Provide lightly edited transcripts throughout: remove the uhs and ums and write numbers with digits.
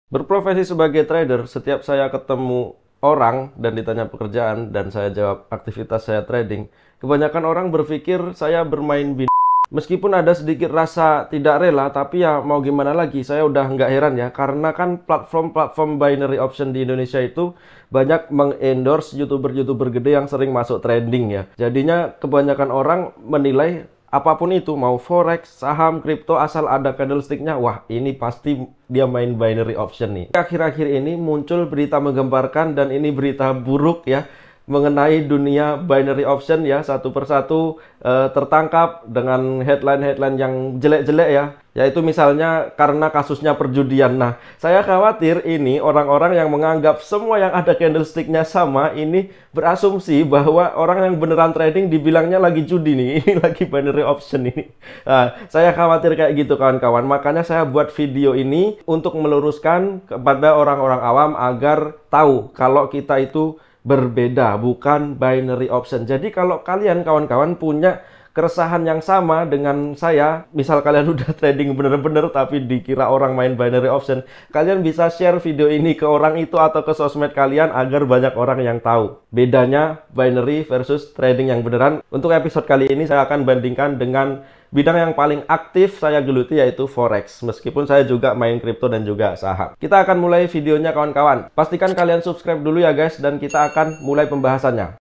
Berprofesi sebagai trader, setiap saya ketemu orang dan ditanya pekerjaan dan saya jawab aktivitas saya trading, kebanyakan orang berpikir saya bermain bin. Meskipun ada sedikit rasa tidak rela, tapi ya mau gimana lagi, saya udah nggak heran ya, karena kan platform-platform binary option di Indonesia itu banyak mengendorse YouTuber-YouTuber gede yang sering masuk trending ya. Jadinya kebanyakan orang menilai apapun itu, mau forex, saham, kripto, asal ada candlesticknya, wah ini pasti dia main binary option nih. Akhir-akhir ini muncul berita menggemparkan dan ini berita buruk ya, mengenai dunia binary option ya, satu persatu tertangkap dengan headline-headline yang jelek-jelek ya, yaitu misalnya karena kasusnya perjudian. Nah, saya khawatir ini orang-orang yang menganggap semua yang ada candlesticknya sama ini berasumsi bahwa orang yang beneran trading dibilangnya lagi judi nih, ini lagi binary option ini. Nah, saya khawatir kayak gitu kawan-kawan, makanya saya buat video ini untuk meluruskan kepada orang-orang awam agar tahu kalau kita itu berbeda, bukan binary option. Jadi kalau kalian kawan-kawan punya keresahan yang sama dengan saya, misal kalian udah trading bener-bener tapi dikira orang main binary option, kalian bisa share video ini ke orang itu atau ke sosmed kalian agar banyak orang yang tahu bedanya binary versus trading yang beneran. Untuk episode kali ini saya akan bandingkan dengan bidang yang paling aktif saya geluti, yaitu forex. Meskipun saya juga main kripto dan juga saham. Kita akan mulai videonya kawan-kawan. Pastikan kalian subscribe dulu ya guys, dan kita akan mulai pembahasannya.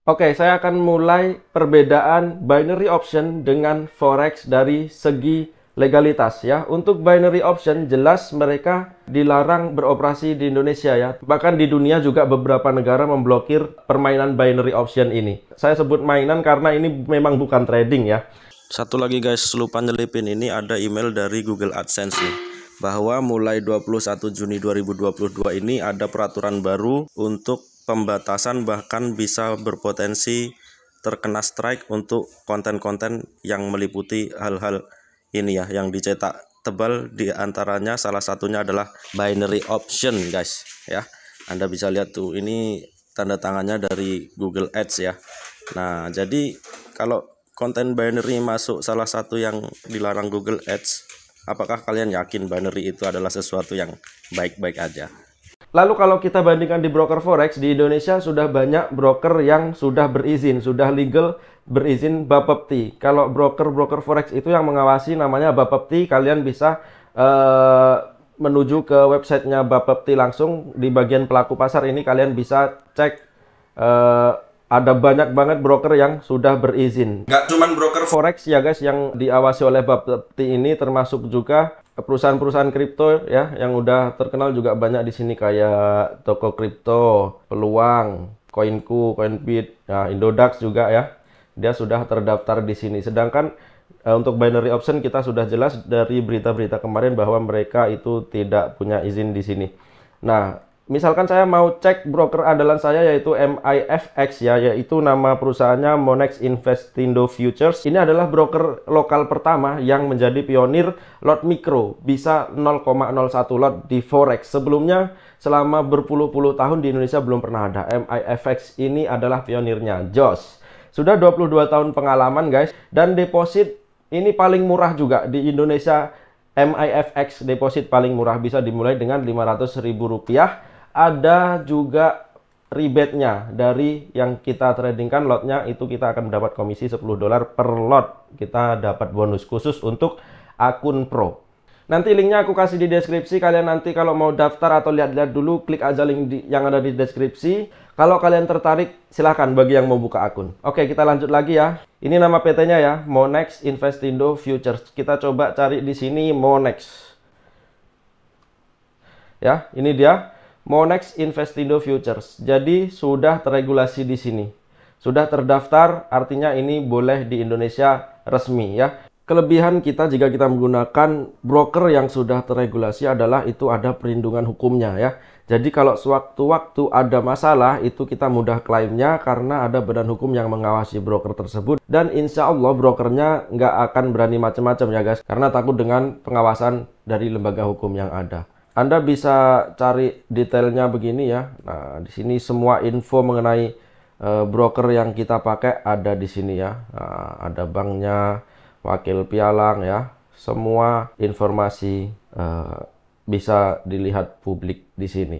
Oke, saya akan mulai perbedaan binary option dengan forex dari segi legalitas ya. Untuk binary option jelas mereka dilarang beroperasi di Indonesia ya. Bahkan di dunia juga beberapa negara memblokir permainan binary option ini. Saya sebut mainan karena ini memang bukan trading ya. Satu lagi guys, lupa nyelipin, ini ada email dari Google AdSense nih, bahwa mulai 21 Juni 2022 ini ada peraturan baru untuk pembatasan, bahkan bisa berpotensi terkena strike untuk konten-konten yang meliputi hal-hal ini ya, yang dicetak tebal. Di antaranya salah satunya adalah binary option guys ya. Anda bisa lihat tuh, ini tanda tangannya dari Google Ads ya. Nah, jadi kalau konten binary masuk salah satu yang dilarang Google Ads, apakah kalian yakin binary itu adalah sesuatu yang baik-baik aja? Lalu kalau kita bandingkan di broker forex, di Indonesia sudah banyak broker yang sudah berizin, sudah legal, berizin Bapepti. Kalau broker forex itu yang mengawasi namanya Bapepti, kalian bisa menuju ke websitenya Bapepti langsung. Di bagian pelaku pasar ini kalian bisa cek, ada banyak banget broker yang sudah berizin. Nggak cuma broker forex ya guys yang diawasi oleh Bapepti ini, termasuk juga perusahaan-perusahaan kripto ya yang udah terkenal juga banyak di sini, kayak Toko Kripto, Peluang, Koinku, Coinbit, ya, Indodax juga ya. Dia sudah terdaftar di sini. Sedangkan untuk binary option kita sudah jelas dari berita-berita kemarin bahwa mereka itu tidak punya izin di sini. Nah, misalkan saya mau cek broker andalan saya yaitu MIFX ya, yaitu nama perusahaannya Monex Investindo Futures. Ini adalah broker lokal pertama yang menjadi pionir lot mikro, bisa 0,01 lot di forex. Sebelumnya selama berpuluh-puluh tahun di Indonesia belum pernah ada. MIFX ini adalah pionirnya, jos. Sudah 22 tahun pengalaman guys, dan deposit ini paling murah juga di Indonesia. MIFX deposit paling murah bisa dimulai dengan Rp500.000. Ada juga rebate-nya dari yang kita tradingkan lotnya, itu kita akan mendapat komisi $10 per lot. Kita dapat bonus khusus untuk akun pro. Nanti linknya aku kasih di deskripsi. Kalian nanti kalau mau daftar atau lihat-lihat dulu, klik aja link yang ada di deskripsi. Kalau kalian tertarik, silahkan bagi yang mau buka akun. Oke, kita lanjut lagi ya. Ini nama PT-nya ya, Monex Investindo Futures. Kita coba cari di sini Monex. Ya, ini dia. Monex Investindo Futures. Jadi sudah terregulasi di sini. Sudah terdaftar, artinya ini boleh di Indonesia resmi ya. Kelebihan kita jika kita menggunakan broker yang sudah terregulasi adalah itu ada perlindungan hukumnya ya. Jadi kalau sewaktu-waktu ada masalah, itu kita mudah klaimnya karena ada badan hukum yang mengawasi broker tersebut. Dan insya Allah brokernya nggak akan berani macam-macam ya guys, karena takut dengan pengawasan dari lembaga hukum yang ada. Anda bisa cari detailnya begini ya. Nah, di sini semua info mengenai broker yang kita pakai ada di sini ya. Nah, ada banknya, wakil pialang ya. Semua informasi bisa dilihat publik di sini.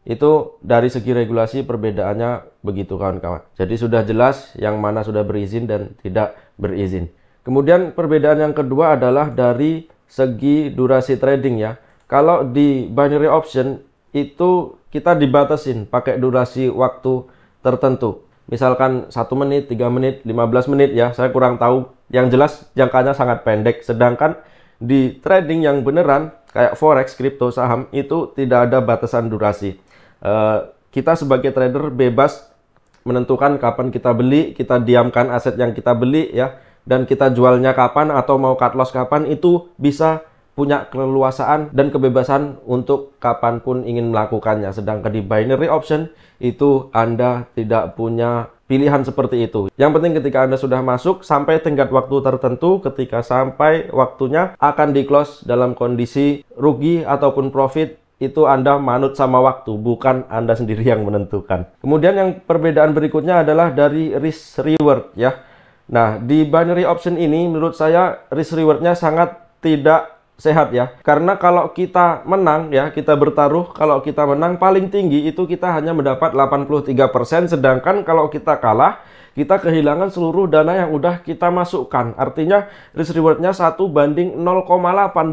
Itu dari segi regulasi perbedaannya begitu kawan-kawan. Jadi sudah jelas yang mana sudah berizin dan tidak berizin. Kemudian perbedaan yang kedua adalah dari segi durasi trading ya. Kalau di binary option itu kita dibatasin pakai durasi waktu tertentu. Misalkan 1 menit, 3 menit, 15 menit ya. Saya kurang tahu. Yang jelas jangkanya sangat pendek. Sedangkan di trading yang beneran kayak forex, kripto, saham itu tidak ada batasan durasi. Kita sebagai trader bebas menentukan kapan kita beli, kita diamkan aset yang kita beli ya, dan kita jualnya kapan atau mau cut loss kapan, itu bisa punya keleluasaan dan kebebasan untuk kapanpun ingin melakukannya. Sedangkan di binary option itu Anda tidak punya pilihan seperti itu. Yang penting ketika Anda sudah masuk sampai tenggat waktu tertentu, ketika sampai waktunya akan di close dalam kondisi rugi ataupun profit, itu Anda manut sama waktu, bukan Anda sendiri yang menentukan. Kemudian yang perbedaan berikutnya adalah dari risk reward ya. Nah, di binary option ini menurut saya risk rewardnya sangat tidak sehat ya. Karena kalau kita menang ya, kita bertaruh, kalau kita menang paling tinggi itu kita hanya mendapat 83%, sedangkan kalau kita kalah, kita kehilangan seluruh dana yang udah kita masukkan. Artinya risk rewardnya 1:0,8,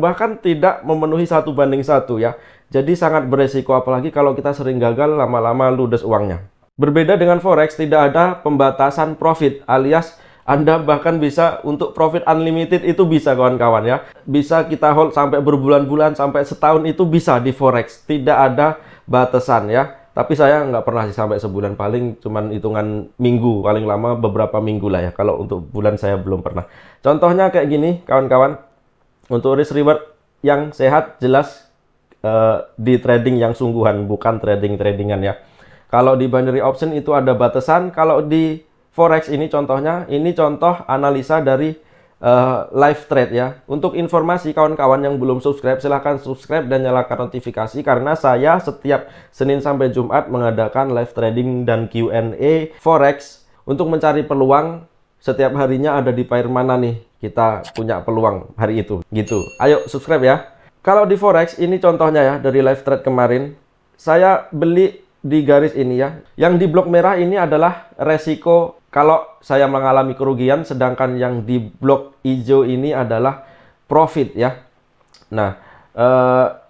bahkan tidak memenuhi 1:1 ya. Jadi sangat beresiko, apalagi kalau kita sering gagal, lama-lama ludes uangnya. Berbeda dengan forex, tidak ada pembatasan profit, alias Anda bahkan bisa untuk profit unlimited, itu bisa kawan-kawan ya. Bisa kita hold sampai berbulan-bulan, sampai setahun, itu bisa di forex. Tidak ada batasan ya. Tapi saya nggak pernah sih sampai sebulan, paling cuman hitungan minggu, paling lama beberapa minggu lah ya. Kalau untuk bulan saya belum pernah. Contohnya kayak gini kawan-kawan. Untuk risk reward yang sehat jelas di trading yang sungguhan, bukan trading-tradingan ya. Kalau di binary option itu ada batasan. Kalau di forex ini contohnya, ini contoh analisa dari live trade ya. Untuk informasi kawan-kawan yang belum subscribe, silahkan subscribe dan nyalakan notifikasi, karena saya setiap Senin sampai Jumat mengadakan live trading dan Q&A forex untuk mencari peluang. Setiap harinya ada di pair mana nih kita punya peluang hari itu gitu. Ayo subscribe ya. Kalau di forex ini contohnya ya, dari live trade kemarin saya beli di garis ini ya. Yang di blok merah ini adalah resiko kalau saya mengalami kerugian, sedangkan yang di blok hijau ini adalah profit ya. Nah,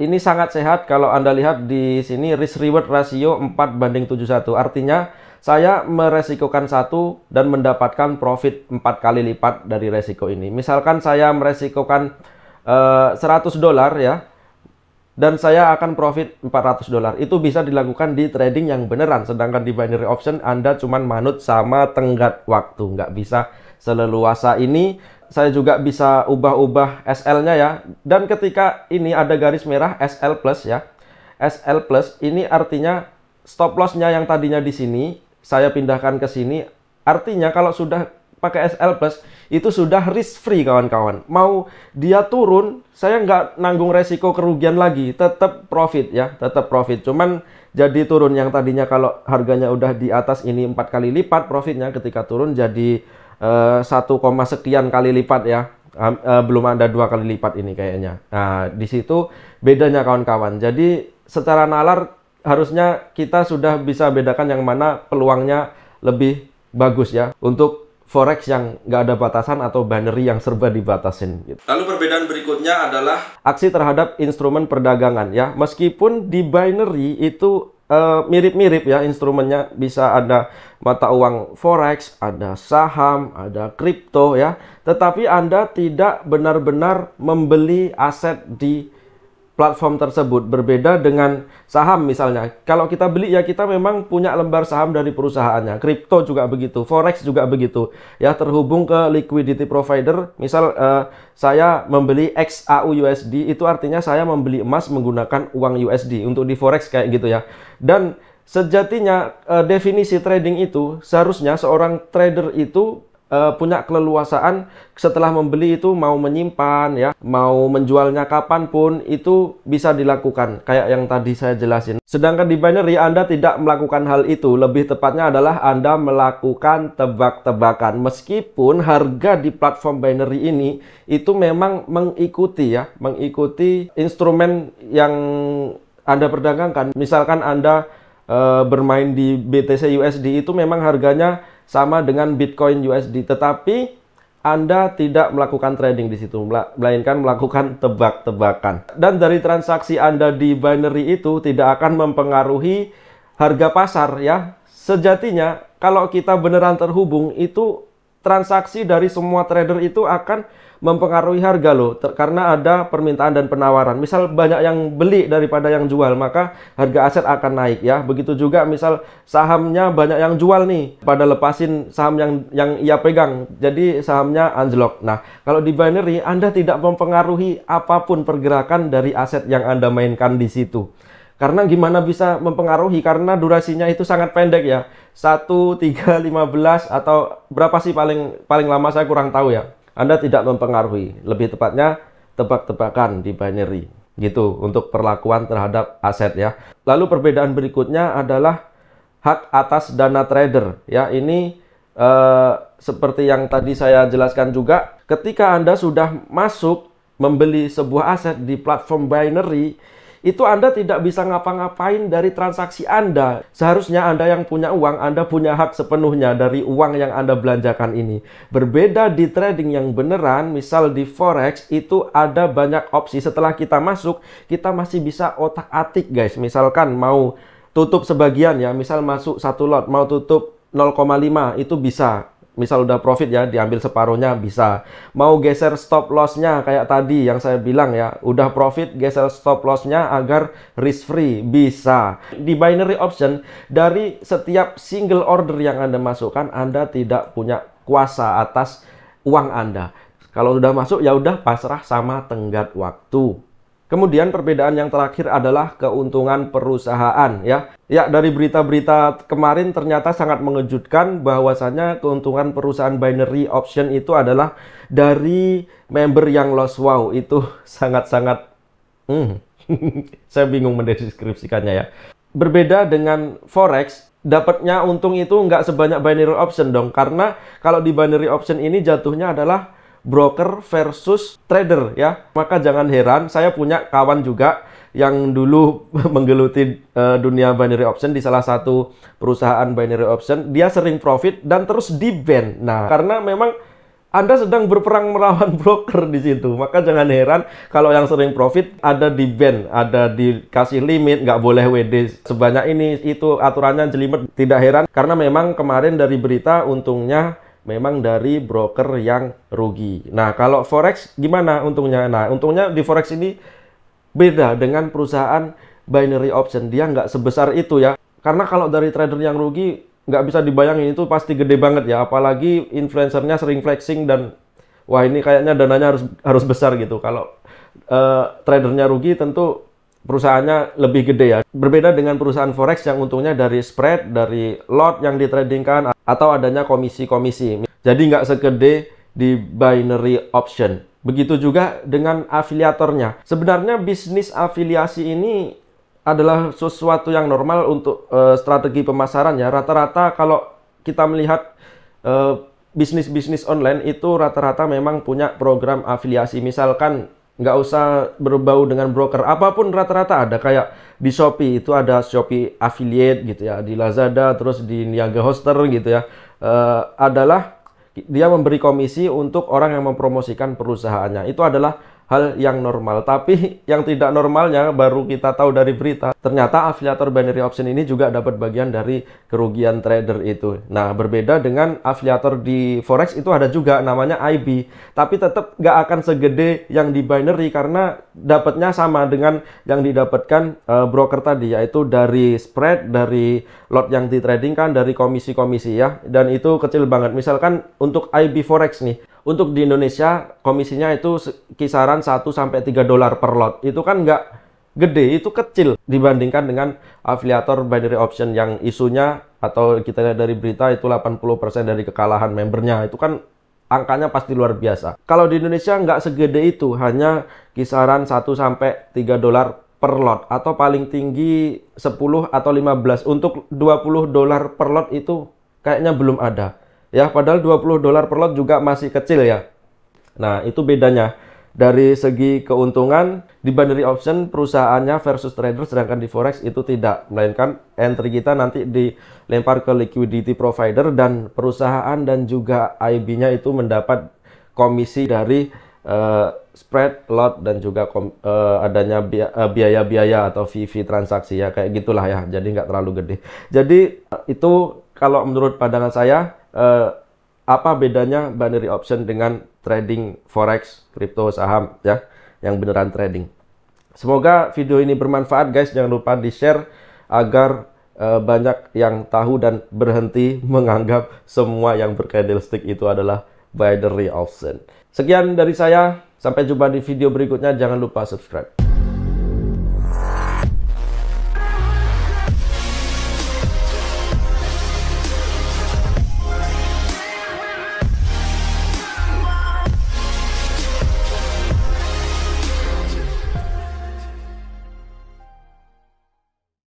ini sangat sehat. Kalau Anda lihat di sini risk reward rasio 4:71. Artinya saya meresikokan 1 dan mendapatkan profit 4 kali lipat dari resiko ini. Misalkan saya meresikokan $100 ya, dan saya akan profit $400. Itu bisa dilakukan di trading yang beneran. Sedangkan di binary option Anda cuman manut sama tenggat waktu, nggak bisa seleluasa ini. Saya juga bisa ubah-ubah SL-nya ya. Dan ketika ini ada garis merah SL plus ya, SL plus ini artinya stop loss-nya yang tadinya di sini saya pindahkan ke sini. Artinya kalau sudah pakai SL plus itu sudah risk free kawan-kawan. Mau dia turun, saya nggak nanggung resiko kerugian lagi, tetap profit ya, tetap profit. Cuman jadi turun, yang tadinya kalau harganya udah di atas ini 4 kali lipat profitnya, ketika turun jadi 1, sekian kali lipat ya. Belum ada 2 kali lipat ini kayaknya. Nah, di situ bedanya kawan-kawan. Jadi secara nalar harusnya kita sudah bisa bedakan yang mana peluangnya lebih bagus ya untuk forex yang nggak ada batasan atau binary yang serba dibatasin gitu. Lalu perbedaan berikutnya adalah aksi terhadap instrumen perdagangan ya. Meskipun di binary itu mirip-mirip ya instrumennya, bisa ada mata uang forex, ada saham, ada kripto ya. Tetapi Anda tidak benar-benar membeli aset di platform tersebut. Berbeda dengan saham misalnya. Kalau kita beli ya kita memang punya lembar saham dari perusahaannya. Kripto juga begitu, forex juga begitu. Ya, terhubung ke liquidity provider. Misal saya membeli XAUUSD, itu artinya saya membeli emas menggunakan uang USD. Untuk di forex kayak gitu ya. Dan sejatinya definisi trading itu seharusnya seorang trader itu punya keleluasaan setelah membeli itu mau menyimpan ya, mau menjualnya kapanpun itu bisa dilakukan kayak yang tadi saya jelasin. Sedangkan di binary Anda tidak melakukan hal itu, lebih tepatnya adalah Anda melakukan tebak-tebakan. Meskipun harga di platform binary ini itu memang mengikuti instrumen yang Anda perdagangkan. Misalkan Anda bermain di BTC USD itu memang harganya sama dengan Bitcoin USD, tetapi Anda tidak melakukan trading di situ, melainkan melakukan tebak-tebakan. Dan dari transaksi Anda di binary itu tidak akan mempengaruhi harga pasar ya. Sejatinya kalau kita beneran terhubung itu transaksi dari semua trader itu akan mempengaruhi harga loh, karena ada permintaan dan penawaran. Misal banyak yang beli daripada yang jual, maka harga aset akan naik ya. Begitu juga misal sahamnya banyak yang jual nih, pada lepasin saham yang ia pegang, jadi sahamnya anjlok. Nah, kalau di binary Anda tidak mempengaruhi apapun pergerakan dari aset yang Anda mainkan di situ. Karena gimana bisa mempengaruhi? Karena durasinya itu sangat pendek ya. 1, 3, 15 atau berapa sih paling lama, saya kurang tahu ya. Anda tidak mempengaruhi, lebih tepatnya tebak-tebakan di binary gitu untuk perlakuan terhadap aset ya. Lalu perbedaan berikutnya adalah hak atas dana trader ya. Ini seperti yang tadi saya jelaskan juga, ketika Anda sudah masuk membeli sebuah aset di platform binary, itu Anda tidak bisa ngapa-ngapain dari transaksi Anda. Seharusnya Anda yang punya uang, Anda punya hak sepenuhnya dari uang yang Anda belanjakan ini. Berbeda di trading yang beneran, misal di forex, itu ada banyak opsi. Setelah kita masuk, kita masih bisa otak-atik guys. Misalkan mau tutup sebagian ya, misal masuk 1 lot, mau tutup 0,5, itu bisa. Misal udah profit ya, diambil separuhnya bisa. Mau geser stop loss-nya kayak tadi yang saya bilang ya, udah profit geser stop loss-nya agar risk free, bisa. Di binary option, dari setiap single order yang Anda masukkan, Anda tidak punya kuasa atas uang Anda. Kalau udah masuk ya udah pasrah sama tenggat waktu. Kemudian perbedaan yang terakhir adalah keuntungan perusahaan ya. Ya, dari berita-berita kemarin ternyata sangat mengejutkan bahwasanya keuntungan perusahaan binary option itu adalah dari member yang lost. Wow, itu sangat-sangat saya bingung mendeskripsikannya ya. Berbeda dengan forex, dapatnya untung itu nggak sebanyak binary option dong. Karena kalau di binary option ini jatuhnya adalah broker versus trader ya. Maka jangan heran, saya punya kawan juga yang dulu menggeluti dunia binary option di salah satu perusahaan binary option. Dia sering profit dan terus di-ban. Nah, karena memang Anda sedang berperang melawan broker di situ. Maka jangan heran kalau yang sering profit ada di-ban, ada dikasih limit, nggak boleh WD sebanyak ini, itu aturannya jelimet. Tidak heran karena memang kemarin dari berita untungnya memang dari broker yang rugi. Nah, kalau forex gimana untungnya? Nah, untungnya di forex ini beda dengan perusahaan binary option. Dia nggak sebesar itu ya. Karena kalau dari trader yang rugi, nggak bisa dibayangin, itu pasti gede banget ya. Apalagi influencernya sering flexing dan wah, ini kayaknya dananya harus besar gitu. Kalau tradernya rugi, tentu perusahaannya lebih gede ya. Berbeda dengan perusahaan forex yang untungnya dari spread, dari lot yang ditradingkan, atau adanya komisi-komisi. Jadi nggak segede di binary option. Begitu juga dengan afiliatornya. Sebenarnya bisnis afiliasi ini adalah sesuatu yang normal untuk strategi pemasaran ya. Rata-rata kalau kita melihat bisnis-bisnis online itu rata-rata memang punya program afiliasi. Misalkan nggak usah berbau dengan broker, apapun rata-rata ada. Kayak di Shopee itu ada Shopee Affiliate gitu ya, di Lazada, terus di Niaga Hoster gitu ya, adalah dia memberi komisi untuk orang yang mempromosikan perusahaannya. Itu adalah hal yang normal. Tapi yang tidak normalnya baru kita tahu dari berita, ternyata afiliator binary option ini juga dapat bagian dari kerugian trader itu. Nah, berbeda dengan afiliator di forex, itu ada juga namanya IB, tapi tetap nggak akan segede yang di binary karena dapatnya sama dengan yang didapatkan broker tadi, yaitu dari spread, dari lot yang ditradingkan, dari komisi-komisi ya, dan itu kecil banget. Misalkan untuk IB forex nih, untuk di Indonesia komisinya itu kisaran 1 sampai 3 dolar per lot. Itu kan gede, itu kecil dibandingkan dengan afiliator binary option yang isunya atau kita lihat dari berita itu 80% dari kekalahan membernya. Itu kan angkanya pasti luar biasa. Kalau di Indonesia nggak segede itu, hanya kisaran 1-3 dolar per lot, atau paling tinggi 10 atau 15. Untuk 20 dolar per lot itu kayaknya belum ada. Ya, padahal 20 dolar per lot juga masih kecil ya. Nah, itu bedanya. Dari segi keuntungan, di binary option perusahaannya versus trader, sedangkan di forex itu tidak. Melainkan entry kita nanti dilempar ke liquidity provider dan perusahaan dan juga IB-nya itu mendapat komisi dari spread, lot, dan juga adanya biaya-biaya atau fee transaksi ya. Kayak gitulah ya, jadi nggak terlalu gede. Jadi itu kalau menurut pandangan saya, apa bedanya binary option dengan trading forex, kripto, saham ya, yang beneran trading. Semoga video ini bermanfaat guys, jangan lupa di-share agar banyak yang tahu dan berhenti menganggap semua yang bercandlestick itu adalah binary option. Sekian dari saya, sampai jumpa di video berikutnya, jangan lupa subscribe.